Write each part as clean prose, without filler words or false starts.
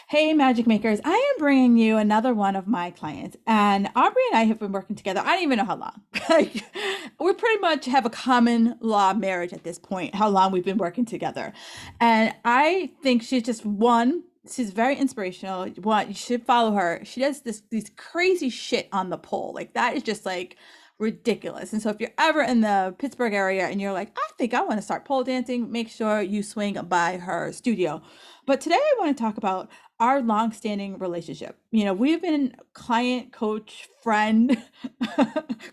Hey, Magic Makers. I am bringing you another one of my clients, and Aubrey and I have been working together. I don't even know how long. Like, we pretty much have a common law marriage at this point, how long we've been working together. And I think she's just one, she's very inspirational. One, you should follow her. She does these crazy shit on the pole. Like, that is just like ridiculous. And so if you're ever in the Pittsburgh area and you're like, I think I want to start pole dancing, make sure you swing by her studio. But today I want to talk about our long-standing relationship. We've been client, coach, friend,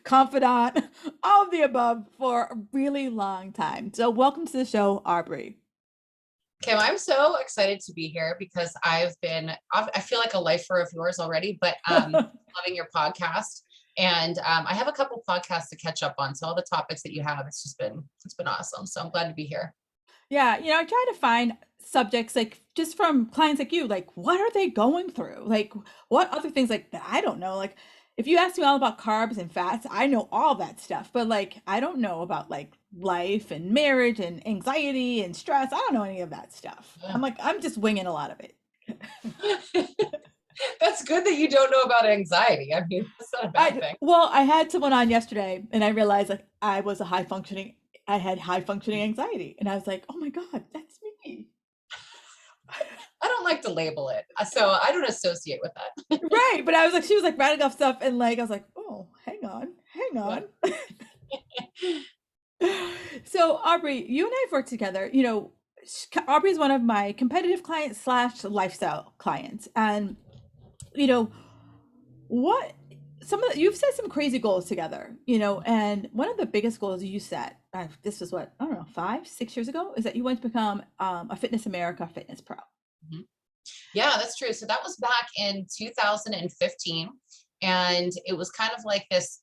confidant, all of the above for a really long time. So welcome to the show, Aubrey. Kim, I'm so excited to be here because I feel like a lifer of yours already, but loving your podcast. And I have a couple podcasts to catch up on. So all the topics that you have, it's been awesome. So I'm glad to be here. Yeah, I try to find subjects like just from clients like you, like what are they going through? Like what other things like that I don't know. Like if you ask me all about carbs and fats, I know all that stuff, but like I don't know about like life and marriage and anxiety and stress. I don't know any of that stuff. Yeah. I'm just winging a lot of it. That's good that you don't know about anxiety. I mean, that's not a bad thing. I had someone on yesterday and I realized like I had high functioning anxiety and I was like, "Oh my God, that's me." I don't like to label it, so I don't associate with that. Right, but I was like, she was like writing off stuff, and like I was like, oh, hang Yeah. on. So Aubrey, you and I have worked together. Aubrey is one of my competitive clients slash lifestyle clients, and you know what? You've set some crazy goals together. And one of the biggest goals you set, this was what I don't know, 5, 6 years ago, is that you want to become a Fitness America fitness pro. Mhm. Yeah, that's true. So that was back in 2015. And it was kind of like this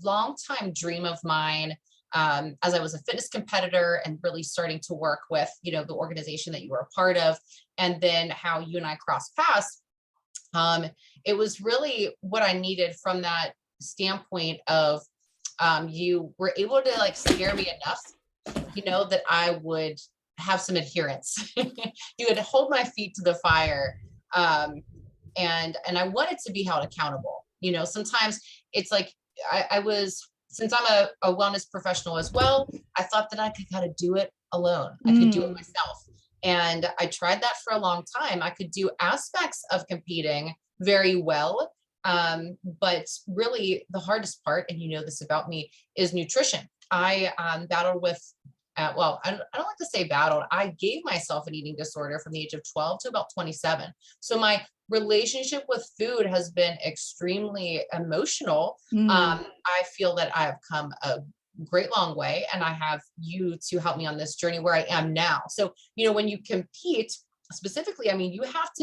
long time dream of mine, as I was a fitness competitor and really starting to work with, the organization that you were a part of, and then how you and I crossed paths. Um, it was really what I needed from that standpoint of, you were able to like scare me enough, that I would have some adherence. You would hold my feet to the fire. Um, and I wanted to be held accountable. Sometimes it's like I was, since I'm a wellness professional as well, I thought that I could kind of do it alone. I could do it Mm. myself. And I tried that for a long time. I could do aspects of competing very well. But really the hardest part, and this about me, is nutrition. I battled with I don't like to say battled. I gave myself an eating disorder from the age of 12 to about 27. So my relationship with food has been extremely emotional. Mm. I feel that I have come a great long way, and I have you to help me on this journey where I am now. So, when you compete specifically, I mean, you have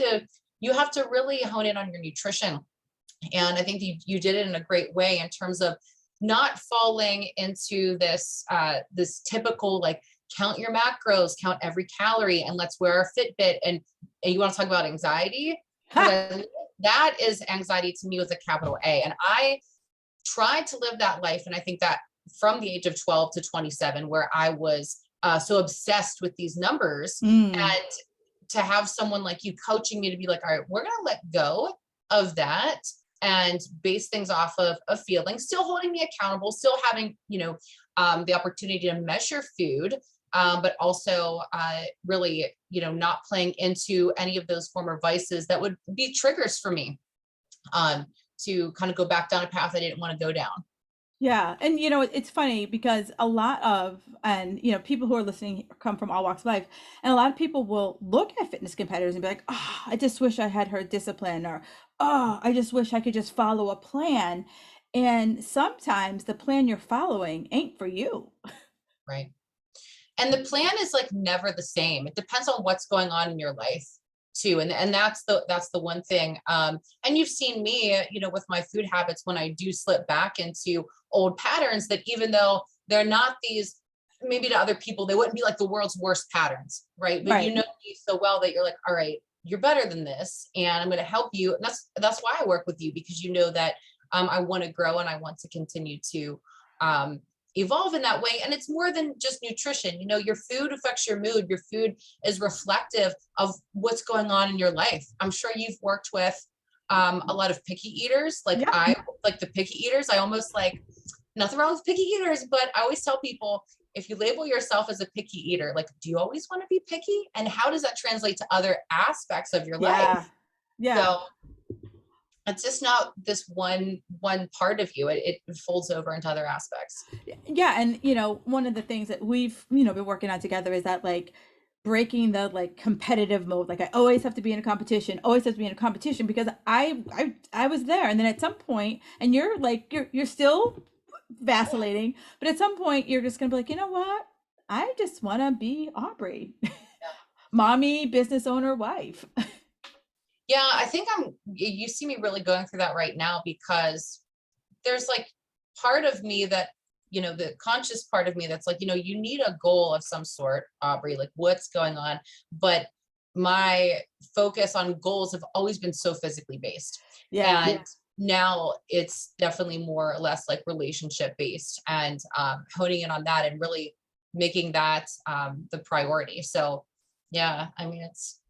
to really hone in on your nutrition. And I think you did it in a great way in terms of not falling into this typical like count your macros, count every calorie, and let's wear a Fitbit. And you want to talk about anxiety? Ha! That is anxiety to me with a capital A. And I tried to live that life. And I think that from the age of 12 to 27, where I was so obsessed with these numbers, Mm. and to have someone like you coaching me to be like, all right, we're going to let go of that and base things off of a feeling, still holding me accountable, still having, the opportunity to measure food, but also really, not playing into any of those former vices that would be triggers for me, to kind of go back down a path I didn't want to go down. Yeah, and it's funny because a lot of and people who are listening come from all walks of life, and a lot of people will look at fitness competitors and be like, "Oh, I just wish I had her discipline," or "Oh, I just wish I could just follow a plan." And sometimes the plan you're following ain't for you. Right. And the plan is like never the same. It depends on what's going on in your life too. And that's the one thing. And you've seen me, with my food habits, when I do slip back into old patterns, that even though they're not these, maybe to other people, they wouldn't be like the world's worst patterns, right? But you Right. know me so well that you're like, all right, you're better than this, and I'm going to help you. And that's why I work with you, because that I want to grow and I want to continue to, um, evolve in that way. And it's more than just nutrition. You know, your food affects your mood. Your food is reflective of what's going on in your life. I'm sure you've worked with a lot of picky eaters. Like Yeah. I like the picky eaters. I almost like, nothing wrong with picky eaters, but I always tell people, if you label yourself as a picky eater, like, do you always want to be picky? And how does that translate to other aspects of your life? Yeah. So it's just not this one part of you. It folds over into other aspects. Yeah. And, you know, one of the things that we've, you know, been working on together is that like breaking the like competitive mode. Like I always have to be in a competition, always have to be in a competition because I was there. And then at some point, and you're like, you're still vacillating, but at some point you're just going to be like, you know what? I just want to be Aubrey, mommy, business owner, wife. Yeah, I think you see me really going through that right now because there's like part of me that, you know, the conscious part of me that's like, you know, you need a goal of some sort, Aubrey, like what's going on. But my focus on goals have always been so physically based. Yeah. And now it's definitely more or less like relationship based, and honing in on that and really making that the priority. So yeah, I mean, it's,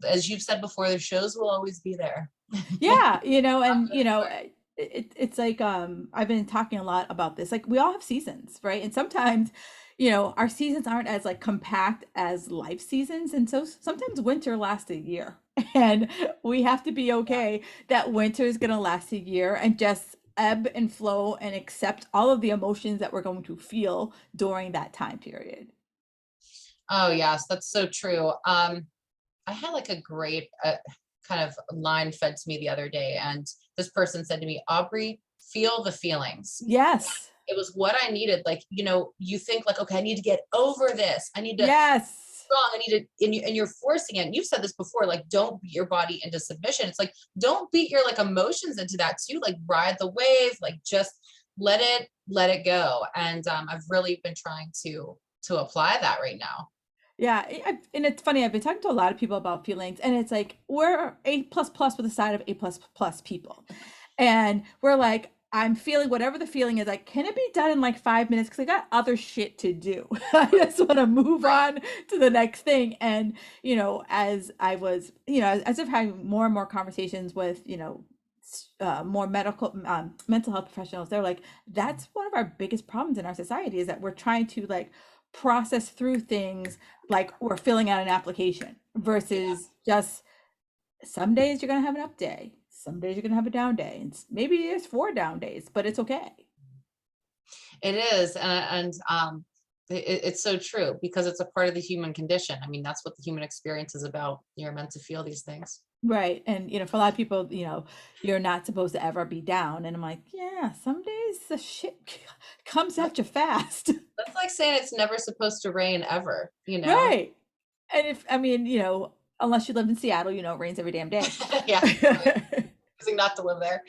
as you've said before, the shows will always be there. Yeah, you know, and you know, it's like I've been talking a lot about this. Like we all have seasons, right? And sometimes, you know, our seasons aren't as like compact as life seasons, and so sometimes winter lasts a year. And we have to be okay that winter is going to last a year and just ebb and flow and accept all of the emotions that we're going to feel during that time period. Oh yes, that's so true. I had like a great kind of line fed to me the other day, and this person said to me, Aubrey, feel the feelings. Yes. It was what I needed. Like, you know, you think like, okay, I need to get over this. I need to Yes. strong. I need to, and you're forcing it. And you've said this before, like, don't beat your body into submission. It's like, don't beat your like emotions into that too. Like ride the wave, like just let it go. And I've really been trying to apply that right now. Yeah, and it's funny. I've been talking to a lot of people about feelings, and it's like we're A plus plus with a side of A plus plus people, and we're like, I'm feeling whatever the feeling is. Like, can it be done in like 5 minutes? Because I got other shit to do. I just want to move Right. on to the next thing. And you know, as I was, you know, as I've had more and more conversations with, you know, more mental health professionals, they're like, that's one of our biggest problems in our society is that we're trying to like process through things like we're filling out an application Yeah. versus just some days you're going to have an up day, some days you're going to have a down day, and maybe there's 4 down days, but it's okay. It is, it's so true because it's a part of the human condition. I mean, that's what the human experience is about. You're meant to feel these things. Right. And you know, for a lot of people, you know, you're not supposed to ever be down, and I'm like, yeah, some days the shit comes at you fast. That's like saying it's never supposed to rain ever, you know? Right. And if I mean, you know, unless you live in Seattle, you know, it rains every damn day. Yeah, right. Choosing not to live there.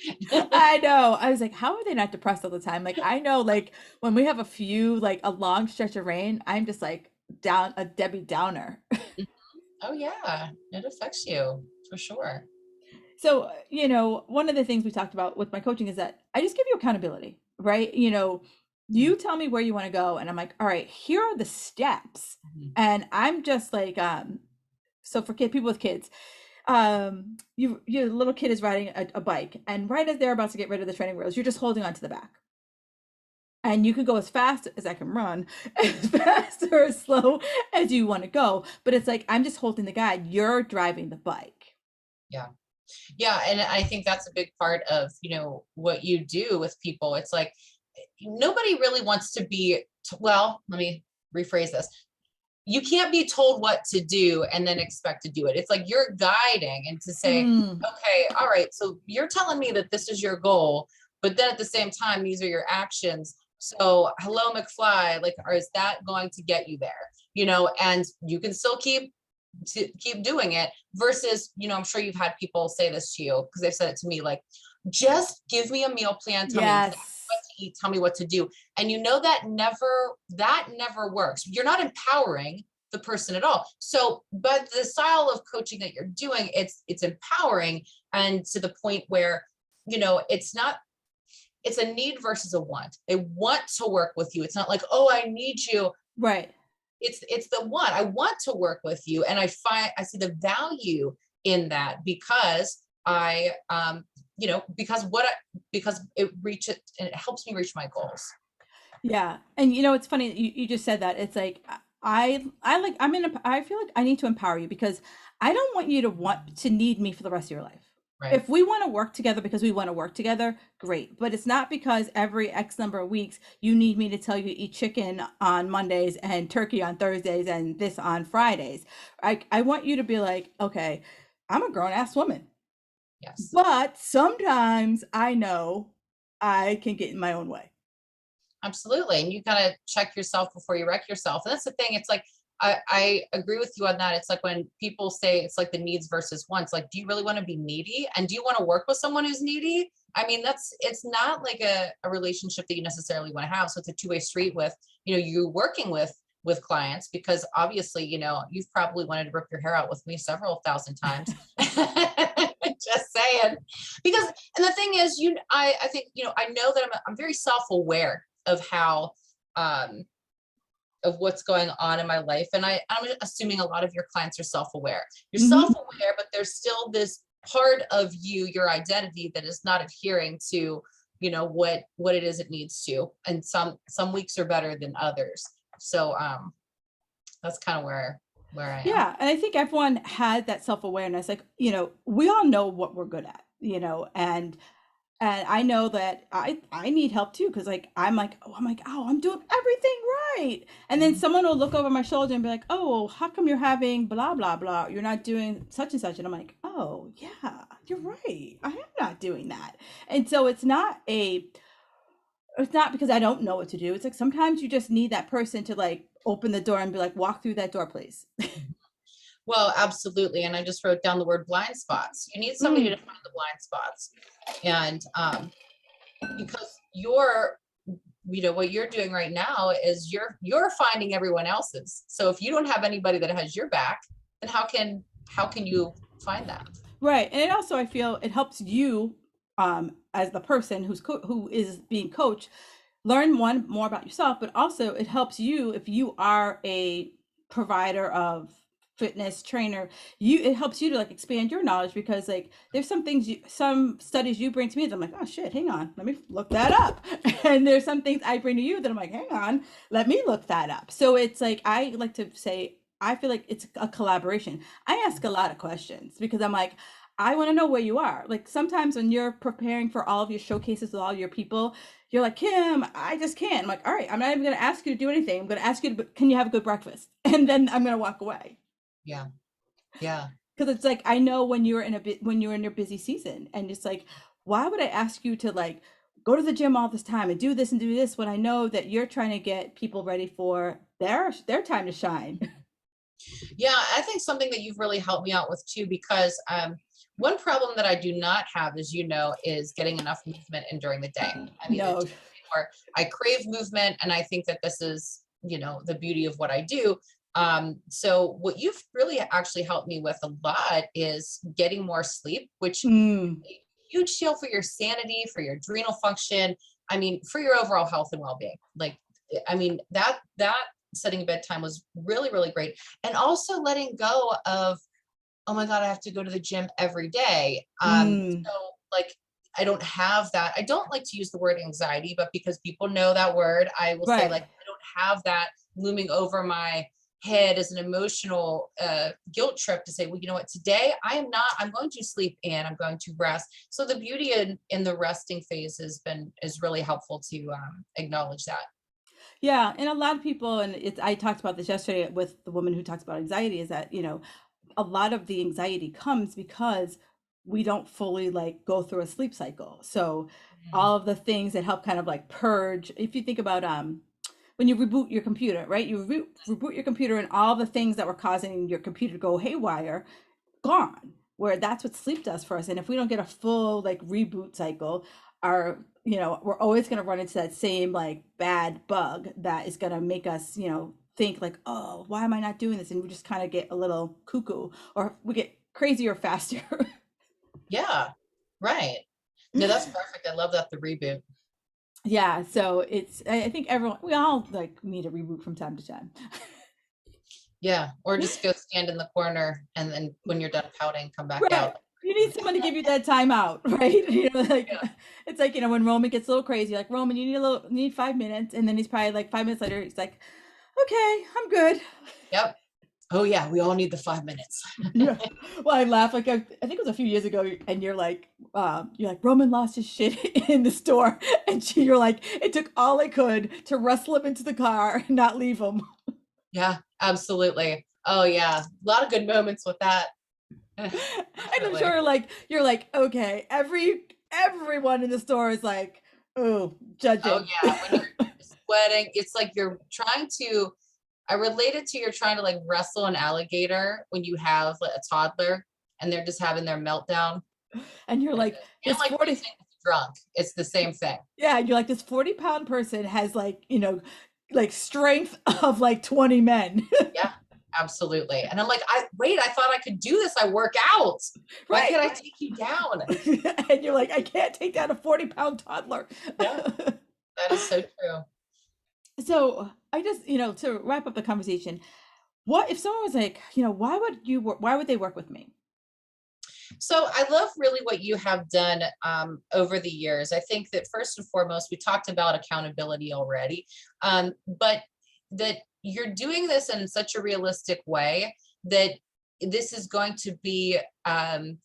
I know. I was like, how are they not depressed all the time? Like, I know, like, when we have a few, like, a long stretch of rain, I'm just like down a Debbie Downer. Oh yeah, it affects you for sure. So, you know, one of the things we talked about with my coaching is that I just give you accountability, right? You know, Mhm, you tell me where you want to go, and I'm like, all right, here are the steps. mhm. And I'm just like, so for people with kids, your little kid is riding a bike, and right as they're about to get rid of the training wheels, you're just holding on to the back. And you can go as fast as I can run, as fast or as slow as you want to go. But it's like I'm just holding the guide. You're driving the bike. Yeah. Yeah, and I think that's a big part of, you know, what you do with people. It's like nobody really wants to be, well, let me rephrase this. You can't be told what to do and then expect to do it. It's like you're guiding and to say, Mm, okay, all right, so you're telling me that this is your goal, but then at the same time, these are your actions. So hello, McFly, like, or is that going to get you there? You know, and you can still keep doing it versus, you know, I'm sure you've had people say this to you because they've said it to me, like, just give me a meal plan, tell me exactly what yes. to eat, tell me what to do. And you know that never works. You're not empowering the person at all. So, but the style of coaching that you're doing, it's empowering, and to the point where, you know, it's not, it's a need versus a want. They want to work with you. It's not like, oh, I need you. Right. It's the want. I want to work with you, and I see the value in that because because it helps me reach my goals. Yeah. And it's funny you just said that. It's like I feel like I need to empower you because I don't want you to want to need me for the rest of your life. Right. If we want to work together because we want to work together, great. But it's not because every X number of weeks you need me to tell you to eat chicken on Mondays and turkey on Thursdays and this on Fridays. I want you to be like, okay, I'm a grown ass woman. Yes. But sometimes I know I can get in my own way. Absolutely. And you gotta check yourself before you wreck yourself. And that's the thing. It's like I agree with you on that. It's like when people say it's like the needs versus wants. Like, do you really want to be needy? And do you want to work with someone who's needy? I mean, it's not like a relationship that you necessarily want to have. So it's a two-way street with, you working with clients, because obviously, you've probably wanted to rip your hair out with me several thousand times. Just saying. Because, and the thing is, I think, I know that I'm very self-aware of how, of what's going on in my life. And I'm assuming a lot of your clients are self-aware. You're self-aware, but there's still this part of you, your identity, that is not adhering to, what it is it needs to. And some weeks are better than others. So that's kind of where I am. Yeah. And I think everyone had that self-awareness. Like, we all know what we're good at, and I know that I need help too, because I'm like, oh, I'm doing everything right. And then someone will look over my shoulder and be like, oh, well, how come you're having blah, blah, blah? You're not doing such and such. And I'm like, oh, yeah, you're right. I am not doing that. And so it's not because I don't know what to do. It's like sometimes you just need that person to open the door and be like, walk through that door, please. Well, absolutely. And I just wrote down the word blind spots. You need somebody to find the blind spots. And because what you're doing right now is you're finding everyone else's. So if you don't have anybody that has your back, then how can you find that? Right. And it also, I feel it helps you, as the person who is being coached, learn more about yourself, but also it helps you if you are a provider of fitness trainer. It helps you to expand your knowledge, because there's some studies you bring to me that I'm like, oh shit, hang on, let me look that up. And there's some things I bring to you that I'm like, hang on, let me look that up. So it's I like to say, I feel like it's a collaboration. I ask a lot of questions because I'm like, I want to know where you are. Like sometimes when you're preparing for all of your showcases with all your people, you're like, Kim, I just can't. I'm like, all right, I'm not even going to ask you to do anything. I'm going to ask you can you have a good breakfast? And then I'm going to walk away. Yeah. Yeah. Because it's I know when you're when you're in your busy season, and it's why would I ask you to go to the gym all this time and do this when I know that you're trying to get people ready for their time to shine? Yeah, I think something that you've really helped me out with too, because one problem that I do not have, as you know, is getting enough movement in during the day. I'm either No. or I crave movement, and I think that this is, the beauty of what I do. So what you've really actually helped me with a lot is getting more sleep, which huge deal for your sanity, for your adrenal function. I mean, for your overall health and well-being. That setting a bedtime was really, really great. And also letting go of, oh my God, I have to go to the gym every day. So I don't have that. I don't like to use the word anxiety, but because people know that word, I will say I don't have that looming over my head as an emotional guilt trip to say, well, you know what, today I'm going to sleep in, I'm going to rest. So the beauty in the resting phase is really helpful to acknowledge that. Yeah, and a lot of people, and I talked about this yesterday with the woman who talks about anxiety, is that, a lot of the anxiety comes because we don't fully go through a sleep cycle. So all of the things that help kind of purge, if you think about when you reboot your computer, right? You reboot your computer, and all the things that were causing your computer to go haywire, gone. Where that's what sleep does for us. And if we don't get a full reboot cycle, we're always going to run into that same bad bug that is going to make us think oh, why am I not doing this? And we just kind of get a little cuckoo, or we get crazier faster. Yeah, right. No, that's perfect. I love that, the reboot. Yeah, so I think everyone, we all like need a reboot from time to time. Yeah. Or just go stand in the corner and then when you're done pouting, come back Right. out. You need someone to give you that time out, right? Like Yeah. it's like, when Roman gets a little crazy, like Roman, you need 5 minutes, and then he's probably like 5 minutes later, he's like, okay, I'm good. Yep. Oh yeah, we all need the 5 minutes. Yeah. Well, I laugh like I think it was a few years ago, and you're like Roman lost his shit in the store, and you're like, it took all I could to wrestle him into the car and not leave him. Yeah, absolutely. Oh yeah. A lot of good moments with that. And I'm Definitely. sure like you're like, okay, everyone in the store is like, oh, Oh judging. yeah. When you're sweating, it's like you're trying to, I relate it to you're trying to like wrestle an alligator when you have like, a toddler and they're just having their meltdown. And you're It's like kind of this like 40, racing with a drunk. It's the same thing. yeah, you're like this 40-pound person has like, like strength of like 20 men. Yeah, absolutely. And I'm like, I thought I could do this. I work out. Why Right. can't I take you down? And you're like, I can't take down a 40-pound toddler. Yeah, that is so true. So I just, to wrap up the conversation, what if someone was like, why would they work with me? So I love really what you have done over the years. I think that first and foremost, we talked about accountability already, but that you're doing this in such a realistic way that this is going to be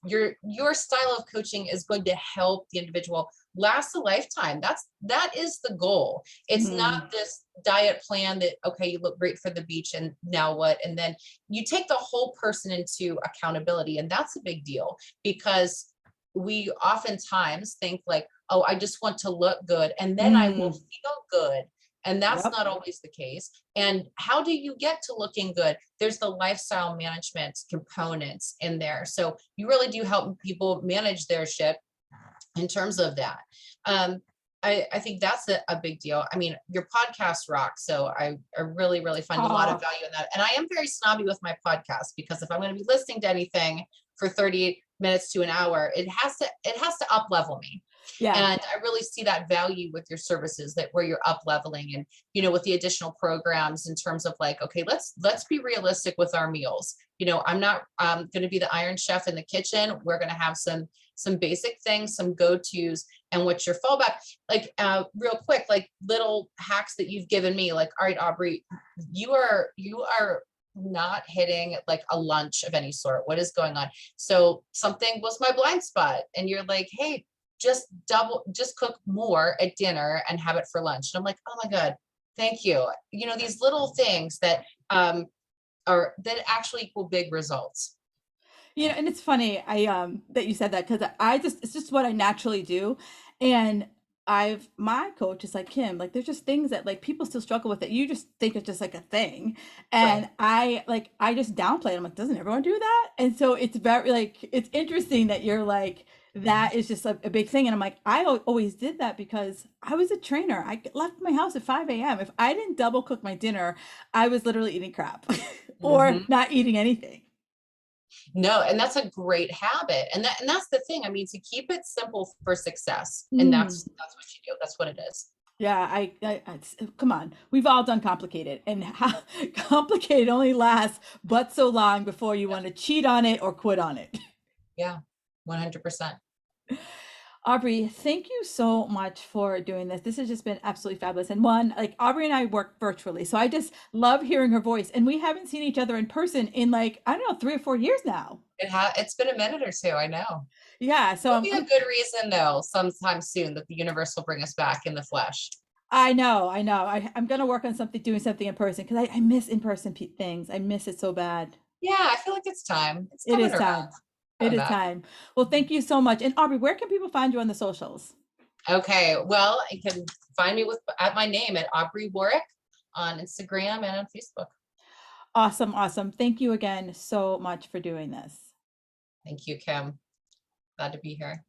your style of coaching is going to help the individual last a lifetime. That is the goal. It's not Mm, this diet plan that okay, you look great for the beach and now what, and then you take the whole person into accountability, and that's a big deal because we oftentimes think like, oh, I just want to look good and then I will mm, feel good. And that's yep. not always the case. And how do you get to looking good? There's the lifestyle management components in there. So you really do help people manage their shit in terms of that. Um, I think that's a big deal. I mean, your podcast rocks. So I really, really find a lot of Oh, value in that. And I am very snobby with my podcast because if I'm going to be listening to anything for 30 minutes to an hour, it has to up level me. yeah. And I really see that value with your services that where you're up leveling and, with the additional programs in terms of like, okay, let's be realistic with our meals. I'm not going to be the iron chef in the kitchen. We're going to have some basic things, some go-tos, and what's your fallback. Like real quick, like little hacks that you've given me, like, all right, Aubrey, you are not hitting like a lunch of any sort. What is going on? So something was my blind spot. And you're like, hey, just cook more at dinner and have it for lunch. And I'm like, oh my God, thank you. These little things that that actually equal big results. And it's funny that you said that, because it's just what I naturally do. And my coach is like, Kim, like there's just things that like people still struggle with that you just think it's just like a thing. Right. And I just downplay it. I'm like, doesn't everyone do that? And so it's very like it's interesting that you're like that is just a big thing. And I'm like, always did that because I was a trainer. Left my house at 5 a.m. If I didn't double cook my dinner, I was literally eating crap or Mhm. not eating anything. No, and that's a great habit. And that's the thing. I mean, to keep it simple for success. And Mm. that's what you do. That's what it is. Yeah, come on. We've all done complicated, and how complicated only lasts but so long before you Yeah. want to cheat on it or quit on it. Yeah. 100%. Aubrey, thank you so much for doing this. This has just been absolutely fabulous. And one, like Aubrey and I work virtually, so I just love hearing her voice. And we haven't seen each other in person in like, I don't know, 3 or 4 years now. It's been a minute or two. I know. Yeah, so It'll be a good reason though, sometime soon that the universe will bring us back in the flesh. I know. I'm gonna work on doing something in person because I miss in-person things. I miss it so bad. Yeah, I feel like it's time. It's It coming is around. time. It Coming is back. time. Well, thank you so much. And Aubrey, where can people find you on the socials? Okay. Well, you can find me at my name at Aubrey Worek on Instagram and on Facebook. Awesome, awesome. Thank you again so much for doing this. Thank you, Kim. Glad to be here.